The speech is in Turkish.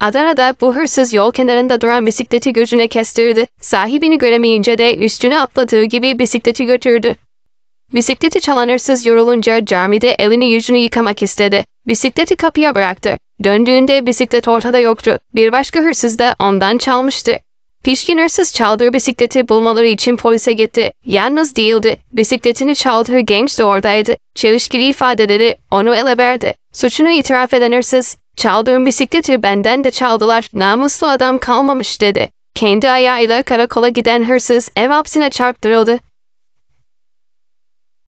Adana'da bu hırsız yol kenarında duran bisikleti gözüne kestirdi. Sahibini göremeyince de üstüne atladığı gibi bisikleti götürdü. Bisikleti çalan hırsız yorulunca camide elini yüzünü yıkamak istedi. Bisikleti kapıya bıraktı. Döndüğünde bisiklet ortada yoktu. Bir başka hırsız da ondan çalmıştı. Pişkin hırsız çaldığı bisikleti bulmaları için polise gitti. Yalnız değildi. Bisikletini çaldığı genç de oradaydı. Çelişkili ifadeleri onu ele verdi. Suçunu itiraf eden hırsız, "Çaldığım bisikleti benden de çaldılar. Namuslu adam kalmamış," dedi. Kendi ayağıyla karakola giden hırsız ev hapsine çarptırıldı.